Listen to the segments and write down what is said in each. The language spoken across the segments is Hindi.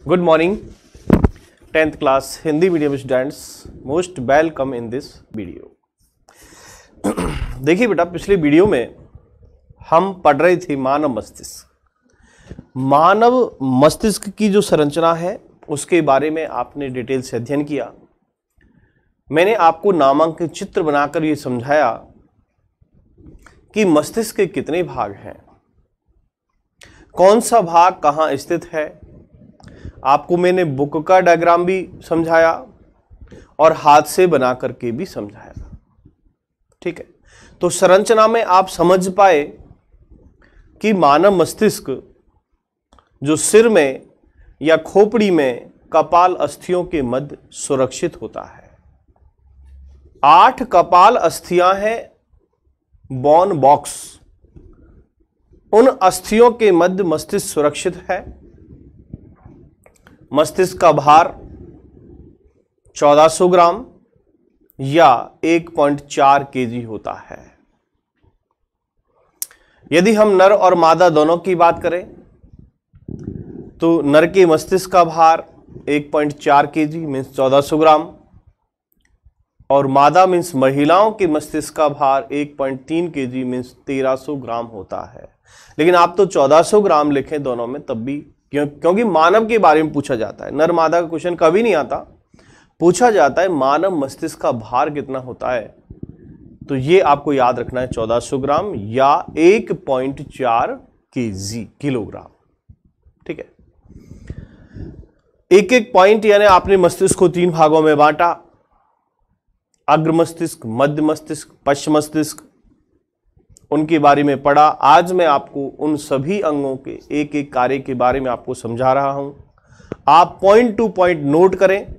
Good morning 10th class Hindi medium students, most welcome in this video. देखिए बेटा, पिछले वीडियो में हम पढ़ रहे थे मानव मस्तिष्क। मानव मस्तिष्क की जो संरचना है उसके बारे में आपने डिटेल से अध्ययन किया। मैंने आपको नामांकित चित्र बनाकर ये समझाया कि मस्तिष्क के कितने भाग हैं, कौन सा भाग कहाँ स्थित है। आपको मैंने बुक का डायग्राम भी समझाया और हाथ से बना करके भी समझाया। ठीक है, तो संरचना में आप समझ पाए कि मानव मस्तिष्क जो सिर में या खोपड़ी में कपाल अस्थियों के मध्य सुरक्षित होता है। 8 कपाल अस्थियां हैं बोन बॉक्स, उन अस्थियों के मध्य मस्तिष्क सुरक्षित है। मस्तिष्क का भार 1400 ग्राम या 1.4 केजी होता है। यदि हम नर और मादा दोनों की बात करें तो नर के मस्तिष्क का भार 1.4 केजी मीन्स 1400 ग्राम और मादा मीन्स महिलाओं के मस्तिष्क का भार 1.3 केजी मीन्स 1300 ग्राम होता है। लेकिन आप तो 1400 ग्राम लिखें दोनों में तब भी, क्योंकि मानव के बारे में पूछा जाता है। नर मादा का क्वेश्चन कभी नहीं आता, पूछा जाता है मानव मस्तिष्क का भार कितना होता है। तो ये आपको याद रखना है, 1400 ग्राम या 1.4 केजी किलोग्राम। ठीक है, एक एक पॉइंट यानी आपने मस्तिष्क को 3 भागों में बांटा, अग्र मस्तिष्क, मध्य मस्तिष्क, पश्च मस्तिष्क, उनके बारे में पढ़ा। आज मैं आपको उन सभी अंगों के एक एक कार्य के बारे में आपको समझा रहा हूं। आप पॉइंट टू पॉइंट नोट करें,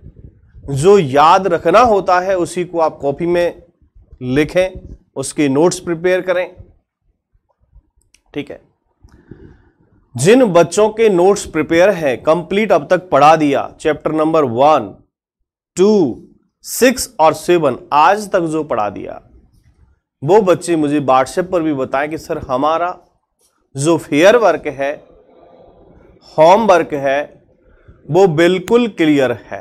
जो याद रखना होता है उसी को आप कॉपी में लिखें, उसके नोट्स प्रिपेयर करें। ठीक है, जिन बच्चों के नोट्स प्रिपेयर हैं, कंप्लीट अब तक पढ़ा दिया, चैप्टर नंबर 1, 2, 6 और 7 आज तक जो पढ़ा दिया, वो बच्चे मुझे व्हाट्सएप पर भी बताएं कि सर हमारा जो फेयर वर्क है, होमवर्क है, वो बिल्कुल क्लियर है।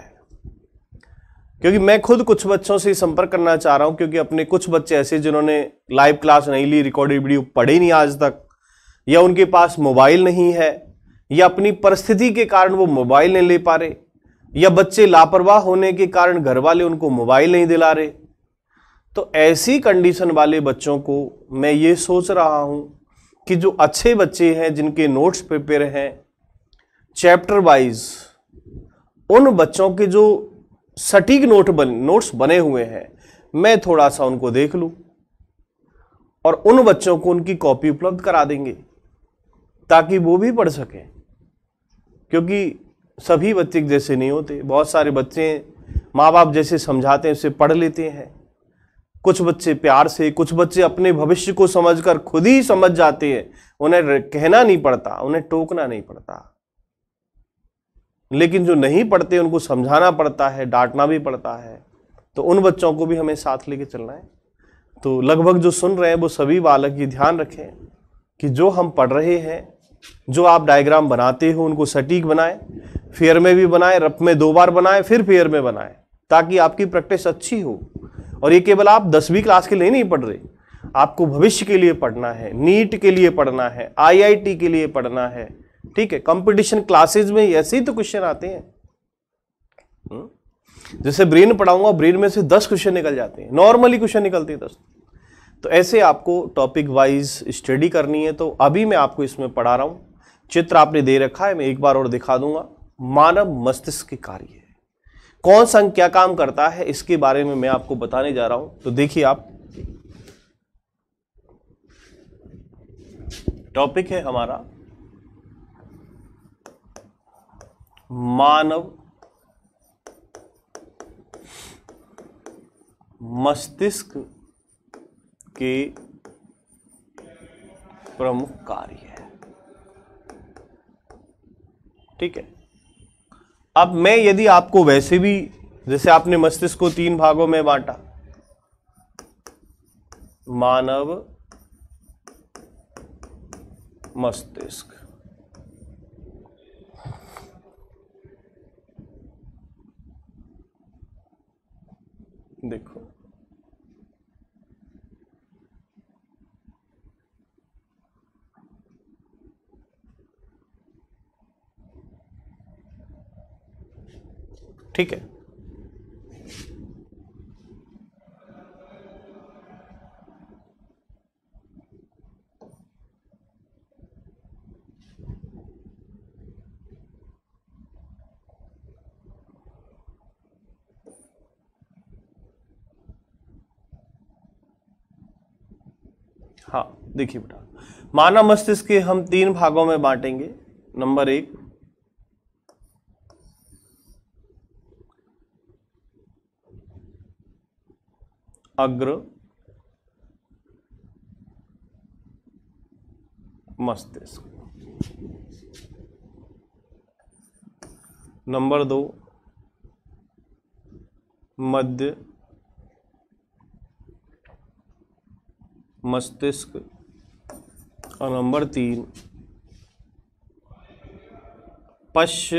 क्योंकि मैं खुद कुछ बच्चों से संपर्क करना चाह रहा हूं, क्योंकि अपने कुछ बच्चे ऐसे जिन्होंने लाइव क्लास नहीं ली, रिकॉर्डेड वीडियो पढ़ी नहीं आज तक, या उनके पास मोबाइल नहीं है, या अपनी परिस्थिति के कारण वो मोबाइल नहीं ले पा रहे, या बच्चे लापरवाह होने के कारण घर वाले उनको मोबाइल नहीं दिला रहे। तो ऐसी कंडीशन वाले बच्चों को मैं ये सोच रहा हूं कि जो अच्छे बच्चे हैं, जिनके नोट्स प्रिपेयर हैं चैप्टर वाइज, उन बच्चों के जो सटीक नोट्स बने हुए हैं, मैं थोड़ा सा उनको देख लूं और उन बच्चों को उनकी कॉपी उपलब्ध करा देंगे ताकि वो भी पढ़ सकें। क्योंकि सभी बच्चे जैसे नहीं होते, बहुत सारे बच्चे माँ बाप जैसे समझाते हैं उसे पढ़ लेते हैं। कुछ बच्चे प्यार से, कुछ बच्चे अपने भविष्य को समझकर खुद ही समझ जाते हैं, उन्हें कहना नहीं पड़ता, उन्हें टोकना नहीं पड़ता। लेकिन जो नहीं पढ़ते उनको समझाना पड़ता है, डांटना भी पड़ता है। तो उन बच्चों को भी हमें साथ लेके चलना है। तो लगभग जो सुन रहे हैं वो सभी बालक ये ध्यान रखें कि जो हम पढ़ रहे हैं, जो आप डायग्राम बनाते हो उनको सटीक बनाएं, फेयर में भी बनाएं, रफ में 2 बार बनाएं, फिर फेयर में बनाएं, ताकि आपकी प्रैक्टिस अच्छी हो। और ये केवल आप 10वीं क्लास के लिए नहीं पढ़ रहे, आपको भविष्य के लिए पढ़ना है, नीट के लिए पढ़ना है, आईआईटी के लिए पढ़ना है। ठीक है, कंपटीशन क्लासेस में ऐसे ही तो क्वेश्चन आते हैं। जैसे ब्रेन पढ़ाऊंगा, ब्रेन में से 10 क्वेश्चन निकल जाते हैं, नॉर्मली क्वेश्चन निकलते हैं 10। तो ऐसे आपको टॉपिक वाइज स्टडी करनी है। तो अभी मैं आपको इसमें पढ़ा रहा हूं, चित्र आपने दे रखा है, मैं एक बार और दिखा दूंगा। मानव मस्तिष्क के कार्य, कौन सा क्या काम करता है, इसके बारे में मैं आपको बताने जा रहा हूं। तो देखिए, आप टॉपिक है हमारा मानव मस्तिष्क के प्रमुख कार्य है। ठीक है, अब मैं यदि आपको वैसे भी, जैसे आपने मस्तिष्क को 3 भागों में बांटा, मानव मस्तिष्क, देखो ठीक है। हाँ देखिए बेटा, मानव मस्तिष्क के हम 3 भागों में बांटेंगे। नंबर 1 अग्र मस्तिष्क, नंबर 2 मध्य मस्तिष्क, और नंबर 3 पश्च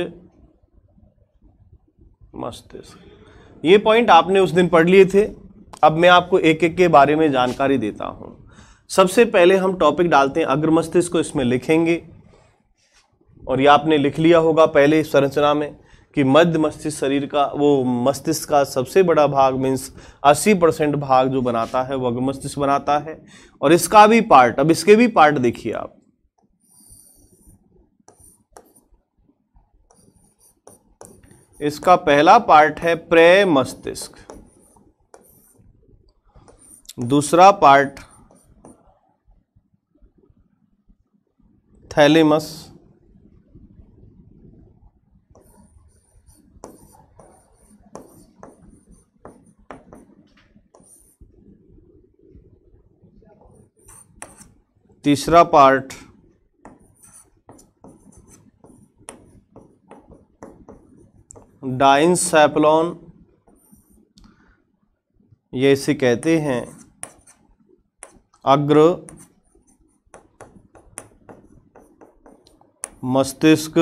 मस्तिष्क। ये पॉइंट आपने उस दिन पढ़ लिए थे। अब मैं आपको एक एक के बारे में जानकारी देता हूं। सबसे पहले हम टॉपिक डालते हैं अग्र मस्तिष्क को, इसमें लिखेंगे, और ये आपने लिख लिया होगा पहले संरचना में कि मध्य मस्तिष्क शरीर का, वो मस्तिष्क का सबसे बड़ा भाग मीन्स 80% भाग जो बनाता है वो अग्र मस्तिष्क बनाता है। और इसका भी पार्ट, अब इसके भी पार्ट देखिए आप। इसका पहला पार्ट है प्रे मस्तिष्क, दूसरा पार्ट थैलेमस, तीसरा पार्ट डाइनसेफलॉन, ये इसे कहते हैं अग्र मस्तिष्क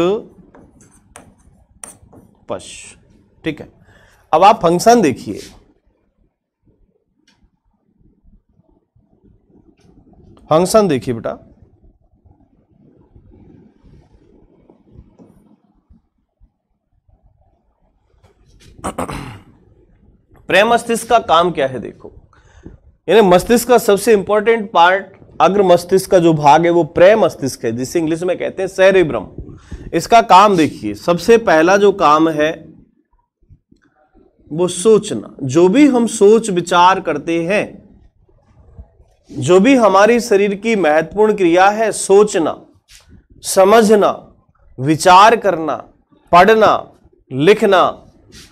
पश्च। ठीक है, अब आप फंक्शन देखिए। फंक्शन देखिए बेटा, प्रे मस्तिष्क का काम क्या है देखो, यानी मस्तिष्क का सबसे इंपॉर्टेंट पार्ट अग्र मस्तिष्क का जो भाग है वो प्रे मस्तिष्क है, जिसे इंग्लिश में कहते हैं सेरेब्रम। इसका काम देखिए, सबसे पहला जो काम है वो सोचना। जो भी हम सोच विचार करते हैं, जो भी हमारी शरीर की महत्वपूर्ण क्रिया है, सोचना, समझना, विचार करना, पढ़ना, लिखना,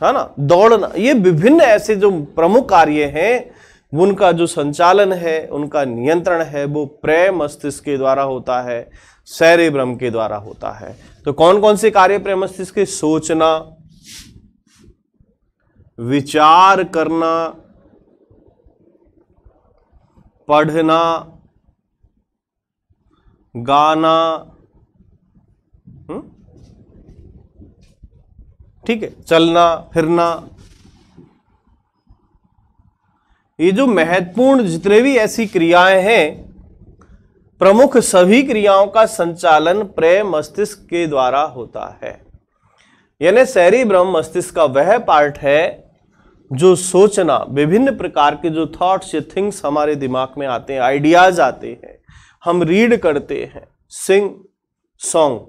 है ना, दौड़ना, ये विभिन्न ऐसे जो प्रमुख कार्य हैं उनका जो संचालन है, उनका नियंत्रण है, वो प्रे मस्तिष्क के द्वारा होता है, सेरेब्रम के द्वारा होता है। तो कौन कौन से कार्य प्रे मस्तिष्क के? सोचना, विचार करना, पढ़ना, गाना, ठीक है, चलना फिरना, ये जो महत्वपूर्ण जितने भी ऐसी क्रियाएं हैं, प्रमुख सभी क्रियाओं का संचालन प्रे मस्तिष्क के द्वारा होता है। यानी सेरेब्रम मस्तिष्क का वह पार्ट है जो सोचना, विभिन्न प्रकार के जो थॉट्स या थिंग्स हमारे दिमाग में आते हैं, आइडियाज आते हैं, हम रीड करते हैं, सिंग सॉन्ग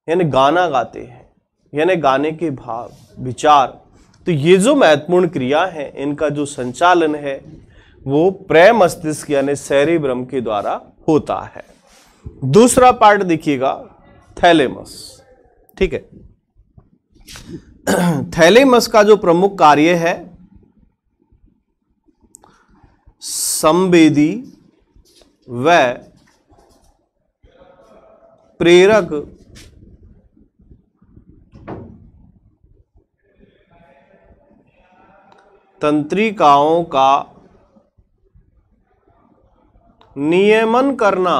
यानी गाना गाते हैं, यानी गाने के भाव, विचार, तो ये जो महत्वपूर्ण क्रिया है इनका जो संचालन है वो प्रे मस्तिष्क यानी सेरेब्रम के द्वारा होता है। दूसरा पार्ट देखिएगा थैलेमस। ठीक है, थैलेमस का जो प्रमुख कार्य है संवेदी व प्रेरक तंत्रिकाओं का नियमन करना।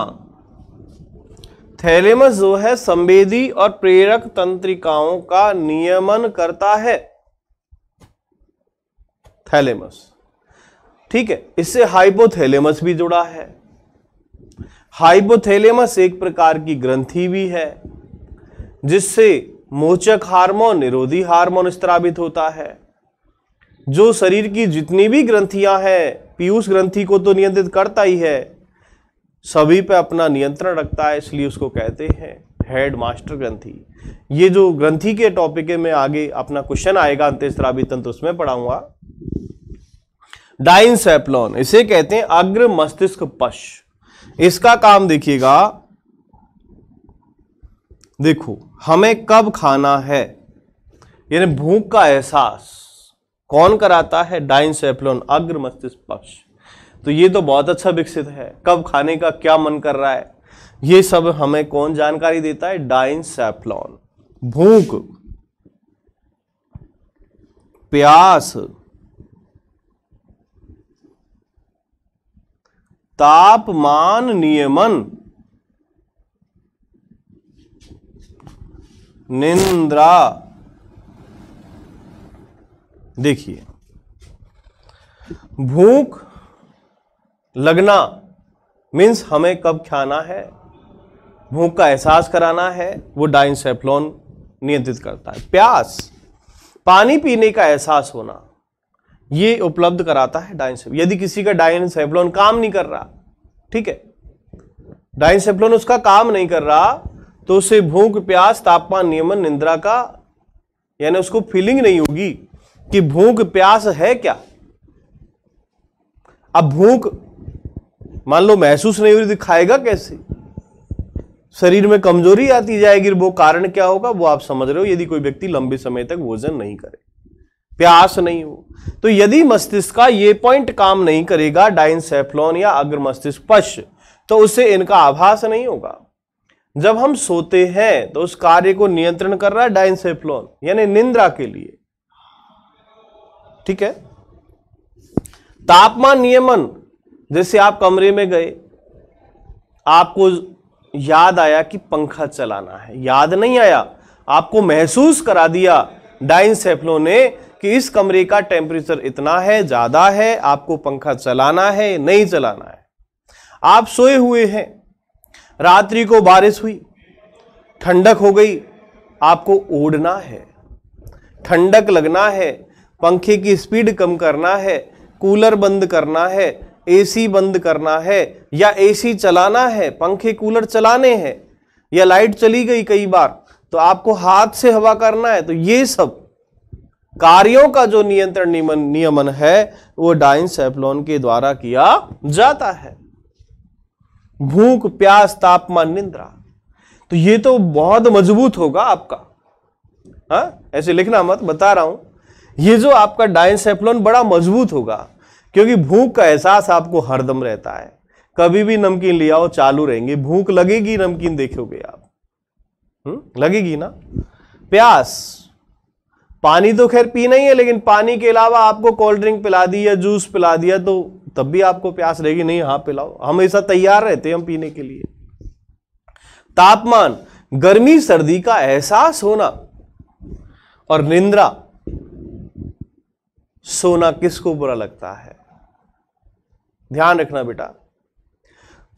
थैलेमस जो है संवेदी और प्रेरक तंत्रिकाओं का नियमन करता है। थैलेमस ठीक है, इससे हाइपोथैलेमस भी जुड़ा है। हाइपोथैलेमस एक प्रकार की ग्रंथि भी है जिससे मोचक हार्मोन, निरोधी हार्मोन स्रावित होता है, जो शरीर की जितनी भी ग्रंथियां हैं, पीयूष ग्रंथि को तो नियंत्रित करता ही है, सभी पे अपना नियंत्रण रखता है, इसलिए उसको कहते हैं हेड मास्टर ग्रंथि। ये जो ग्रंथि के टॉपिक है, मैं आगे अपना क्वेश्चन आएगा अंतःस्रावी तंत्र, उसमें पढ़ाऊंगा। डाइनसेफ्लॉन, इसे कहते हैं अग्र मस्तिष्क पश्च। इसका काम देखिएगा, देखो हमें कब खाना है, यानी भूख का एहसास कौन कराता है? डाइनसेफ्लॉन, अग्र मस्तिष्क पश्च। तो ये तो बहुत अच्छा विकसित है, कब खाने का क्या मन कर रहा है, ये सब हमें कौन जानकारी देता है? डाइनसेफ्लॉन। भूख, प्यास, तापमान नियमन, निद्रा। देखिए, भूख लगना मीन्स हमें कब खाना है, भूख का एहसास कराना है, वो डाइनसेफ्लॉन नियंत्रित करता है। प्यास, पानी पीने का एहसास होना, ये उपलब्ध कराता है डाइनसेफ्लॉन। यदि किसी का डाइनसेफ्लॉन काम नहीं कर रहा, ठीक है, डाइनसेफ्लॉन उसका काम नहीं कर रहा, तो उसे भूख, प्यास, तापमान नियमन, निद्रा का, यानी उसको फीलिंग नहीं होगी कि भूख प्यास है क्या। अब भूख मान लो महसूस नहीं हो रही, खाएगा कैसे? शरीर में कमजोरी आती जाएगी, वो कारण क्या होगा वो आप समझ रहे हो। यदि कोई व्यक्ति लंबे समय तक भोजन नहीं करे, प्यास नहीं हो, तो यदि मस्तिष्क का ये पॉइंट काम नहीं करेगा, डाइनसेफ्लॉन या अग्र मस्तिष्क पश्च, तो उससे इनका आभास नहीं होगा। जब हम सोते हैं तो उस कार्य को नियंत्रण कर रहा है डाइनसेफ्लॉन, यानी निद्रा के लिए, ठीक है। तापमान नियमन, जैसे आप कमरे में गए, आपको याद आया कि पंखा चलाना है, याद नहीं आया, आपको महसूस करा दिया डाइनसेफ्लॉन ने कि इस कमरे का टेम्परेचर इतना है, ज्यादा है, आपको पंखा चलाना है, नहीं चलाना है। आप सोए हुए हैं, रात्रि को बारिश हुई, ठंडक हो गई, आपको ओढ़ना है, ठंडक लगना है, पंखे की स्पीड कम करना है, कूलर बंद करना है, एसी बंद करना है, या एसी चलाना है, पंखे कूलर चलाने हैं, या लाइट चली गई कई बार तो आपको हाथ से हवा करना है। तो ये सब कार्यों का जो नियंत्रण नियमन है वो डाइनसेफ्लॉन के द्वारा किया जाता है। भूख, प्यास, तापमान, निद्रा, तो ये तो बहुत मजबूत होगा आपका। हाँ, ऐसे लिखना मत, बता रहा हूं, ये जो आपका डाइनसेफ्लॉन बड़ा मजबूत होगा, क्योंकि भूख का एहसास आपको हरदम रहता है। कभी भी नमकीन ले आओ, चालू रहेंगे, भूख लगेगी, नमकीन देखोगे आप, लगेगी ना। प्यास, पानी तो खैर पीना ही है, लेकिन पानी के अलावा आपको कोल्ड ड्रिंक पिला दी या जूस पिला दिया तो तब भी आपको प्यास रहेगी, नहीं हाँ पिलाओ, हमेशा तैयार रहते हैं हम पीने के लिए। तापमान, गर्मी सर्दी का एहसास होना। और निद्रा, सोना किसको बुरा लगता है? ध्यान रखना बेटा,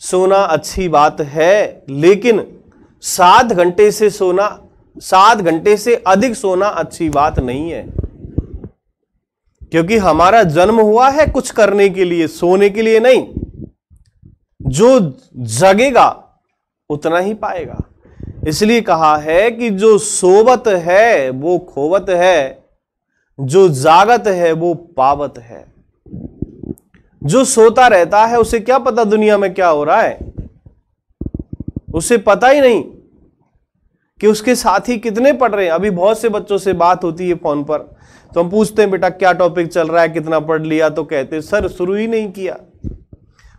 सोना अच्छी बात है, लेकिन 7 घंटे से सोना, 7 घंटे से अधिक सोना अच्छी बात नहीं है, क्योंकि हमारा जन्म हुआ है कुछ करने के लिए, सोने के लिए नहीं। जो जगेगा उतना ही पाएगा। इसलिए कहा है कि जो सोवत है वो खोवत है, जो जागत है वो पावत है। जो सोता रहता है उसे क्या पता दुनिया में क्या हो रहा है, उसे पता ही नहीं कि उसके साथी कितने पढ़ रहे हैं। अभी बहुत से बच्चों से बात होती है फोन पर, तो हम पूछते हैं बेटा क्या टॉपिक चल रहा है, कितना पढ़ लिया, तो कहते हैं सर शुरू ही नहीं किया।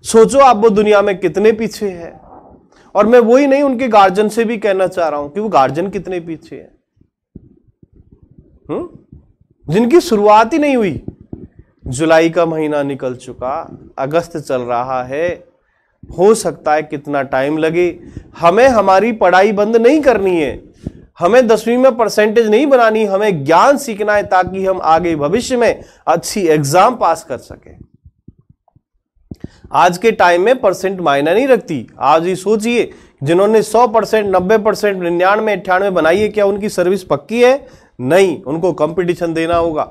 सोचो आप वो दुनिया में कितने पीछे है। और मैं वही नहीं, उनके गार्जियन से भी कहना चाह रहा हूं कि वो गार्जियन कितने पीछे है, जिनकी शुरुआत ही नहीं हुई। जुलाई का महीना निकल चुका, अगस्त चल रहा है, हो सकता है कितना टाइम लगे। हमें हमारी पढ़ाई बंद नहीं करनी है, हमें 10वीं में परसेंटेज नहीं बनानी, हमें ज्ञान सीखना है ताकि हम आगे भविष्य में अच्छी एग्जाम पास कर सकें। आज के टाइम में परसेंट मायना नहीं रखती। आज ही सोचिए, जिन्होंने 100%, 90%, 99, 98 बनाई है, क्या उनकी सर्विस पक्की है? नहीं, उनको कंपटीशन देना होगा।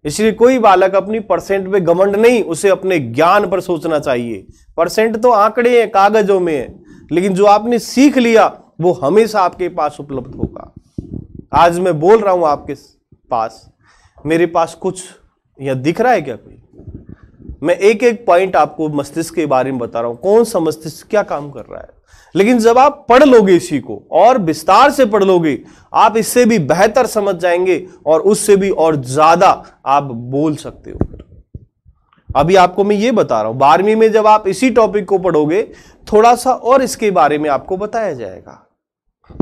इसलिए कोई बालक अपनी परसेंट पे घमंड नहीं, उसे अपने ज्ञान पर सोचना चाहिए। परसेंट तो आंकड़े हैं, कागजों में है, लेकिन जो आपने सीख लिया वो हमेशा आपके पास उपलब्ध होगा। आज मैं बोल रहा हूं आपके पास, मेरे पास कुछ यह दिख रहा है क्या कोई? मैं एक एक पॉइंट आपको मस्तिष्क के बारे में बता रहा हूं, कौन सा मस्तिष्क क्या काम कर रहा है। लेकिन जब आप पढ़ लोगे इसी को और विस्तार से पढ़ लोगे, आप इससे भी बेहतर समझ जाएंगे और उससे भी और ज्यादा आप बोल सकते हो। अभी आपको मैं ये बता रहा हूं, 12वीं में जब आप इसी टॉपिक को पढ़ोगे, थोड़ा सा और इसके बारे में आपको बताया जाएगा,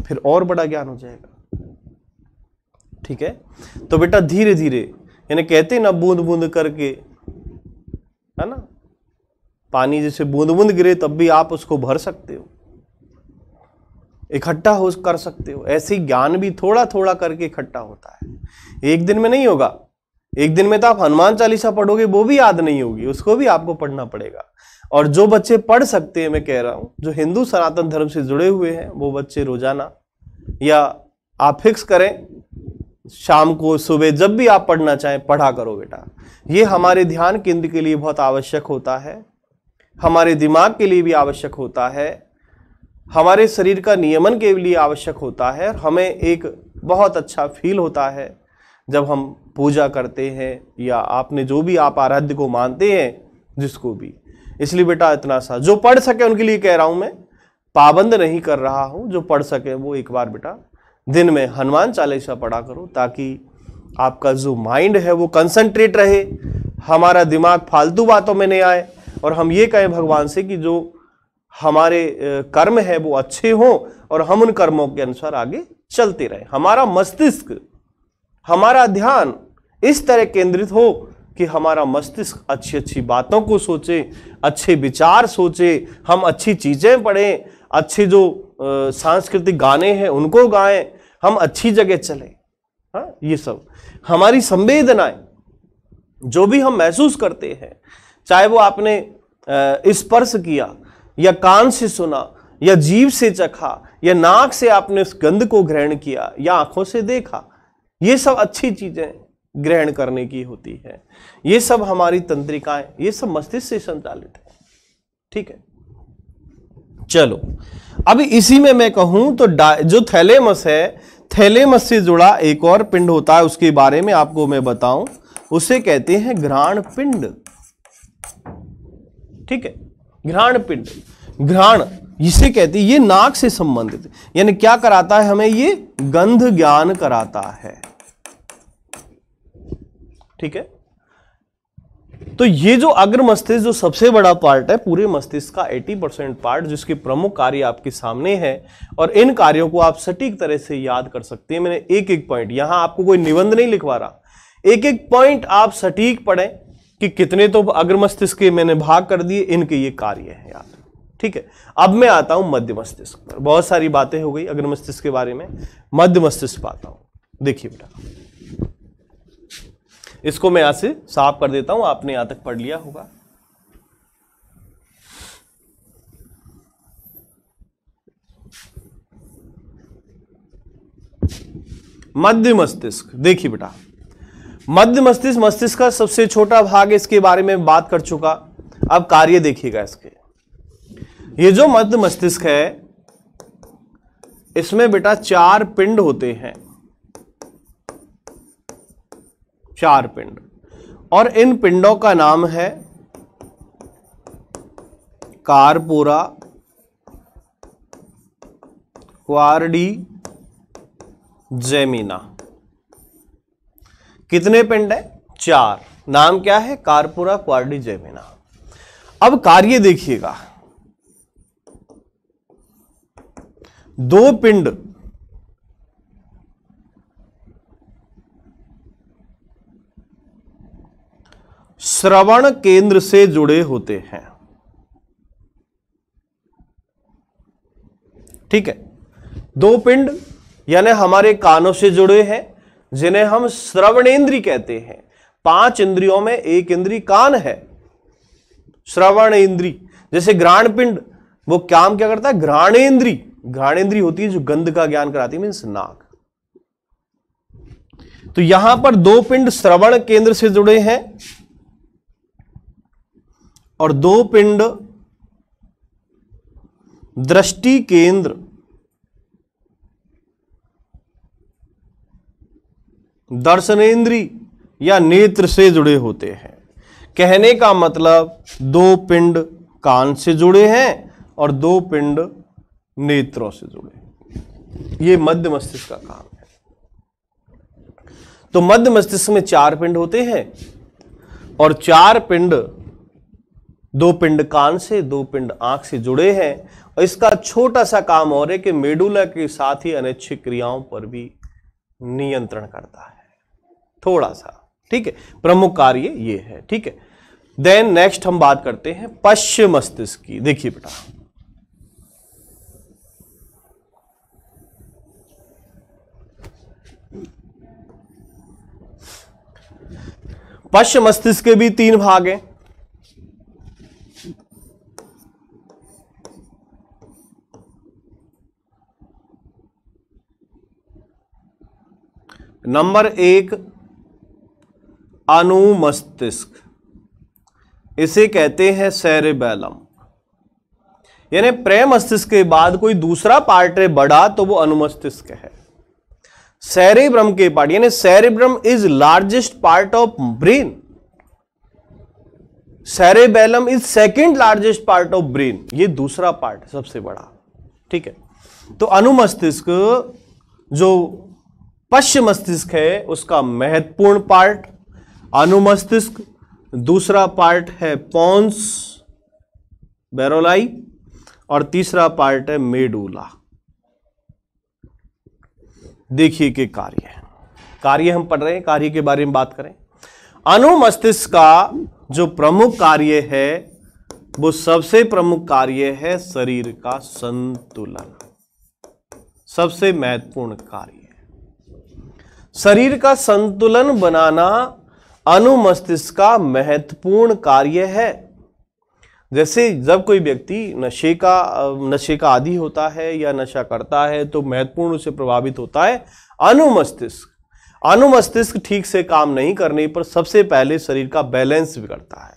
फिर और बड़ा ज्ञान हो जाएगा। ठीक है, तो बेटा धीरे धीरे, यानी कहते ना बूंद बूंद करके, है ना, पानी जैसे बूंद बूंद गिरे तब भी आप उसको भर सकते हो, इकट्ठा हो कर सकते हो। ऐसे ज्ञान भी थोड़ा थोड़ा करके इकट्ठा होता है, एक दिन में नहीं होगा। एक दिन में तो आप हनुमान चालीसा पढ़ोगे, वो भी याद नहीं होगी, उसको भी आपको पढ़ना पड़ेगा। और जो बच्चे पढ़ सकते हैं, मैं कह रहा हूं, जो हिंदू सनातन धर्म से जुड़े हुए हैं, वो बच्चे रोजाना या आप फिक्स करें शाम को, सुबह, जब भी आप पढ़ना चाहें पढ़ा करो बेटा। ये हमारे ध्यान केंद्र के लिए बहुत आवश्यक होता है, हमारे दिमाग के लिए भी आवश्यक होता है, हमारे शरीर का नियमन के लिए आवश्यक होता है। हमें एक बहुत अच्छा फील होता है जब हम पूजा करते हैं, या आपने जो भी आप आराध्य को मानते हैं, जिसको भी। इसलिए बेटा इतना सा, जो पढ़ सके उनके लिए कह रहा हूं मैं, पाबंद नहीं कर रहा हूं। जो पढ़ सके वो एक बार बेटा दिन में हनुमान चालीसा पढ़ा करो, ताकि आपका जो माइंड है वो कंसंट्रेट रहे, हमारा दिमाग फालतू बातों में नहीं आए, और हम ये कहें भगवान से कि जो हमारे कर्म है वो अच्छे हों और हम उन कर्मों के अनुसार आगे चलते रहें। हमारा मस्तिष्क, हमारा ध्यान इस तरह केंद्रित हो कि हमारा मस्तिष्क अच्छी अच्छी बातों को सोचे, अच्छे विचार सोचे, हम अच्छी चीजें पढ़ें, अच्छे जो सांस्कृतिक गाने हैं उनको गाएं, हम अच्छी जगह चलें। हाँ, ये सब हमारी संवेदनाएं, जो भी हम महसूस करते हैं, चाहे वो आपने स्पर्श किया, या कान से सुना, या जीभ से चखा, या नाक से आपने उस गंध को ग्रहण किया, या आंखों से देखा, ये सब अच्छी चीजें ग्रहण करने की होती है। ये सब हमारी तंत्रिकाएं, ये सब मस्तिष्क से संचालित है। ठीक है, चलो अभी इसी में मैं कहूं तो जो थैलेमस है, थैलेमस से जुड़ा एक और पिंड होता है, उसके बारे में आपको मैं बताऊं, उसे कहते हैं घ्राण पिंड। ठीक है, घ्राण पिंड, घ्राण इसे कहते हैं, ये नाक से संबंधित, यानी क्या कराता है हमें, ये गंध ज्ञान कराता है। ठीक है, तो ये जो अग्र मस्तिष्क, जो सबसे बड़ा पार्ट है पूरे मस्तिष्क का, 80% पार्ट, जिसके प्रमुख कार्य आपके सामने है, और इन कार्यों को आप सटीक तरह से याद कर सकते हैं। मैंने एक एक पॉइंट, यहां आपको कोई निबंध नहीं लिखवा रहा, एक एक पॉइंट आप सटीक पढ़ें कि कितने तो अग्र मस्तिष्क के मैंने भाग कर दिए, इनके ये कार्य है याद। ठीक है, अब मैं आता हूं मध्य मस्तिष्क पर। बहुत सारी बातें हो गई अग्र मस्तिष्क के बारे में, मध्य मस्तिष्क पर आता हूं। देखिए बेटा, इसको मैं यहां से साफ कर देता हूं, आपने यहां तक पढ़ लिया होगा। मध्य मस्तिष्क, देखिए बेटा, मध्य मस्तिष्क मस्तिष्क का सबसे छोटा भाग है, इसके बारे में बात कर चुका। अब कार्य देखिएगा इसके। ये जो मध्य मस्तिष्क है, इसमें बेटा 4 पिंड होते हैं, 4 पिंड, और इन पिंडों का नाम है कार्पोरा, क्वार्डी, जेमिना। कितने पिंड है? 4। नाम क्या है? कार्पोरा, क्वार्डी, जेमिना। अब कार्य देखिएगा, 2 पिंड श्रवण केंद्र से जुड़े होते हैं। ठीक है, 2 पिंड यानी हमारे कानों से जुड़े हैं, जिन्हें हम श्रवणेंद्री कहते हैं। 5 इंद्रियों में एक इंद्री कान है, श्रवण इंद्री, जैसे घ्राण पिंड, वो काम क्या करता है? घ्राणेंद्री। घ्राणेंद्री होती है जो गंध का ज्ञान कराती है, मीन्स नाक। तो यहां पर दो पिंड श्रवण केंद्र से जुड़े हैं और दो पिंड दृष्टि केंद्र दर्शनेंद्री या नेत्र से जुड़े होते हैं। कहने का मतलब दो पिंड कान से जुड़े हैं और दो पिंड नेत्रों से जुड़े। ये मध्य मस्तिष्क का काम है। तो मध्य मस्तिष्क में 4 पिंड होते हैं और 4 पिंड, 2 पिंड कान से, 2 पिंड आंख से जुड़े हैं। और इसका छोटा सा काम और है कि मेडुला के साथ ही अनैच्छिक क्रियाओं पर भी नियंत्रण करता है, थोड़ा सा। ठीक है, प्रमुख कार्य ये है। ठीक है, देन नेक्स्ट हम बात करते हैं पश्च मस्तिष्क की। देखिए बेटा, पश्च मस्तिष्क के भी 3 भाग हैं। नंबर 1 अनुमस्तिष्क, इसे कहते हैं सेरेबेलम। यानी प्रेमस्तिष्क के बाद कोई दूसरा पार्ट है बड़ा तो वो अनुमस्तिष्क है। सेरेब्रम के पार्ट, यानी cerebrum is largest part of brain, cerebellum is second largest part of brain, ये दूसरा पार्ट है सबसे बड़ा। ठीक है, तो अनुमस्तिष्क जो पश्च मस्तिष्क है उसका महत्वपूर्ण पार्ट अनुमस्तिष्क, दूसरा पार्ट है पोन्स बैरोलाई और तीसरा पार्ट है मेडुला। देखिए कि कार्य हम पढ़ रहे हैं, कार्य के बारे में बात करें। अनुमस्तिष्क का जो प्रमुख कार्य है वो सबसे प्रमुख कार्य है शरीर का संतुलन, सबसे महत्वपूर्ण कार्य है। शरीर का संतुलन बनाना अनुमस्तिष्क का महत्वपूर्ण कार्य है। जैसे जब कोई व्यक्ति नशे का आदी होता है या नशा करता है तो महत्वपूर्ण रूप से प्रभावित होता है अनुमस्तिष्क। अनुमस्तिष्क ठीक से काम नहीं करने पर सबसे पहले शरीर का बैलेंस बिगड़ता है।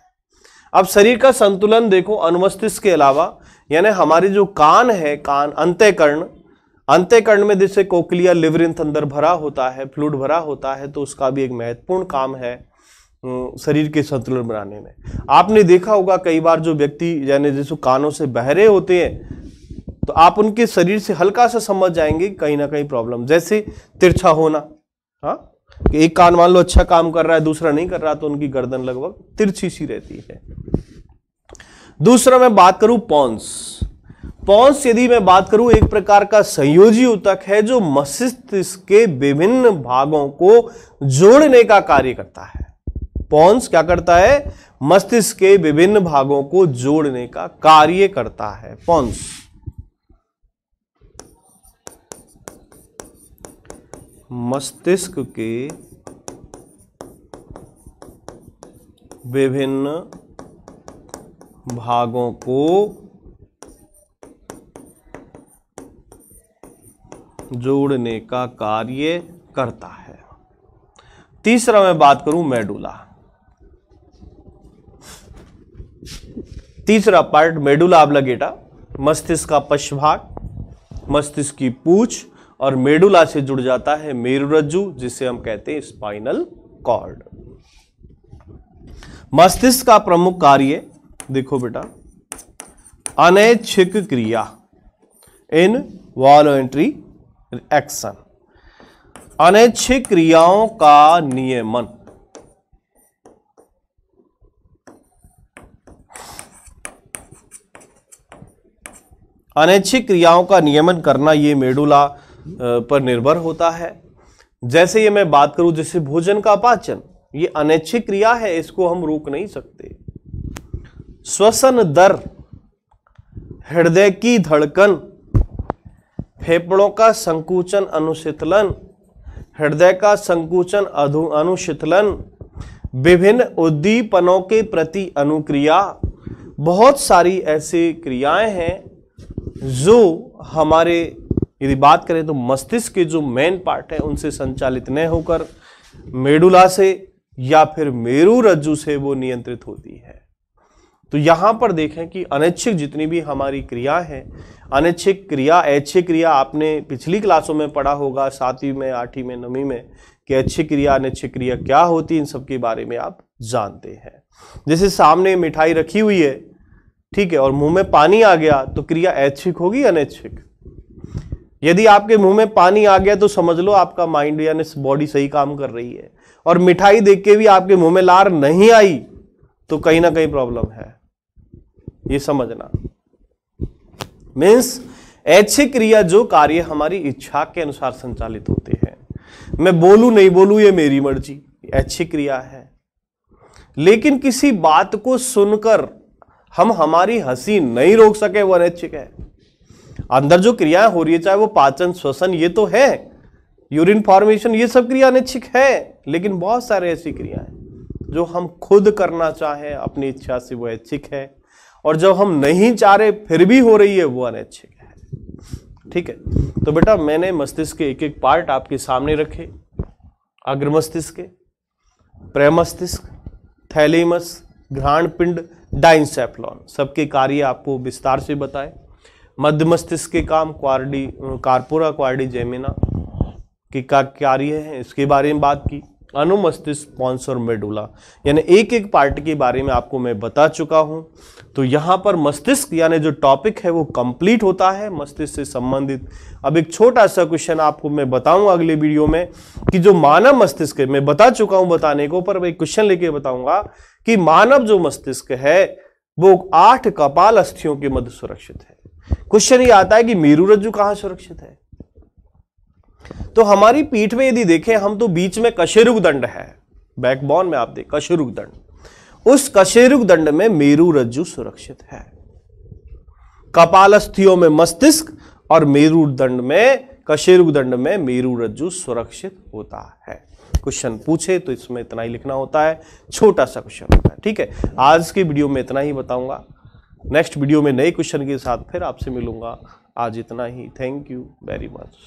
अब शरीर का संतुलन देखो, अनुमस्तिष्क के अलावा यानी हमारे जो कान है, कान अंतःकरण में जैसे कोक्लिया लिवरिंथ अंदर भरा होता है, फ्लूइड भरा होता है, तो उसका भी एक महत्वपूर्ण काम है शरीर के संतुलन बनाने में। आपने देखा होगा कई बार जो व्यक्ति यानी जैसे कानों से बहरे होते हैं तो आप उनके शरीर से हल्का सा समझ जाएंगे कहीं ना कहीं प्रॉब्लम, जैसे तिरछा होना। हाँ, कि एक कान मान लो अच्छा काम कर रहा है, दूसरा नहीं कर रहा, तो उनकी गर्दन लगभग तिरछी सी रहती है। दूसरा मैं बात करूं पोन्स यदि मैं बात करूं एक प्रकार का संयोजी ऊतक है जो मस्तिष्क के विभिन्न भागों को जोड़ने का कार्य करता है। पोन्स क्या करता है? मस्तिष्क के विभिन्न भागों को जोड़ने का कार्य करता है पोन्स। मस्तिष्क के विभिन्न भागों को जोड़ने का कार्य करता है। तीसरा मैं बात करूं मेडुला। तीसरा पार्ट मेडुला ऑब्लिगेटा, मस्तिष्क का पश्च भाग, मस्तिष्क की पूंछ और मेडुला से जुड़ जाता है मेरुरज्जु, जिसे हम कहते हैं स्पाइनल कॉर्ड। मस्तिष्क का प्रमुख कार्य देखो बेटा, अनैच्छिक क्रिया, इनवॉलंटरी एक्शन, अनैच्छिक क्रियाओं का नियमन। अनैच्छिक क्रियाओं का नियमन करना ये मेडुला पर निर्भर होता है। जैसे ये मैं बात करूं, जैसे भोजन का पाचन, ये अनैच्छिक क्रिया है, इसको हम रोक नहीं सकते। श्वसन दर, हृदय की धड़कन, फेफड़ों का संकुचन अनुशीतलन, हृदय का संकुचन अनुशीतलन, विभिन्न उद्दीपनों के प्रति अनुक्रिया, बहुत सारी ऐसी क्रियाएं हैं जो हमारे, यदि बात करें तो मस्तिष्क के जो मेन पार्ट है उनसे संचालित न होकर मेडुला से या फिर मेरु रज्जु से वो नियंत्रित होती है। तो यहां पर देखें कि अनैच्छिक जितनी भी हमारी क्रिया है, अनैच्छिक क्रिया, ऐच्छिक क्रिया आपने पिछली क्लासों में पढ़ा होगा, 7वीं में, 8वीं में, 9वीं में, कि ऐच्छिक क्रिया अनैच्छिक क्रिया क्या होती है, इन सब के बारे में आप जानते हैं। जैसे सामने मिठाई रखी हुई है, ठीक है, और मुंह में पानी आ गया तो क्रिया ऐच्छिक होगी अनैच्छिक? यदि आपके मुंह में पानी आ गया तो समझ लो आपका माइंड यानी बॉडी सही काम कर रही है, और मिठाई देख के भी आपके मुंह में लार नहीं आई तो कहीं ना कहीं प्रॉब्लम है, ये समझना। मीन्स ऐच्छिक क्रिया जो कार्य हमारी इच्छा के अनुसार संचालित होते हैं, मैं बोलूं नहीं बोलूं ये मेरी मर्जी, ऐच्छिक क्रिया है। लेकिन किसी बात को सुनकर हम हमारी हंसी नहीं रोक सके वो अनैच्छिक है। अंदर जो क्रियाएं हो रही है, चाहे वो पाचन, श्वसन, ये तो है, यूरिन फॉर्मेशन, ये सब क्रिया अनैच्छिक है। लेकिन बहुत सारे ऐसी क्रियाएं जो हम खुद करना चाहें अपनी इच्छा से वो ऐच्छिक है, और जब हम नहीं चाह रहे फिर भी हो रही है वो अनैच्छिक है। ठीक है, तो बेटा मैंने मस्तिष्क के एक एक पार्ट आपके सामने रखे, अग्र मस्तिष्क, प्रमस्तिष्क, थैलेमस, घ्राण पिंड, डाइंसेफ्लॉन, सबके कार्य आपको विस्तार से बताए। मध्य मस्तिष्क के काम, कार्पोरा, क्वार्डी, जेमिना के का कार्य है, इसके बारे में बात की। अनुमस्तिष्क, पोन्स और मेडुला, यानी एक एक पार्ट के बारे में आपको मैं बता चुका हूं। तो यहां पर मस्तिष्क यानी जो टॉपिक है वो कंप्लीट होता है मस्तिष्क से संबंधित। अब एक छोटा सा क्वेश्चन आपको मैं बताऊंगा अगले वीडियो में कि जो मानव मस्तिष्क है, मैं बता चुका हूं बताने को, पर एक क्वेश्चन लेके बताऊंगा कि मानव जो मस्तिष्क है वो 8 कपाल अस्थियों के मध्य सुरक्षित है। क्वेश्चन ये आता है कि मेरु रज्जु कहां सुरक्षित है? तो हमारी पीठ में यदि देखें हम तो बीच में कशेरुक दंड है, बैकबोन में आप देख कशेरुक दंड, उस कशेरुक दंड में मेरु रज्जु सुरक्षित है। कपालस्थियों में मस्तिष्क और मेरुदंड में, कशेरुक दंड में मेरु रज्जु सुरक्षित होता है। क्वेश्चन पूछे तो इसमें इतना ही लिखना होता है, छोटा सा क्वेश्चन होता है। ठीक है, आज की वीडियो में इतना ही बताऊंगा, नेक्स्ट वीडियो में नए क्वेश्चन के साथ फिर आपसे मिलूंगा। आज इतना ही, थैंक यू वेरी मच।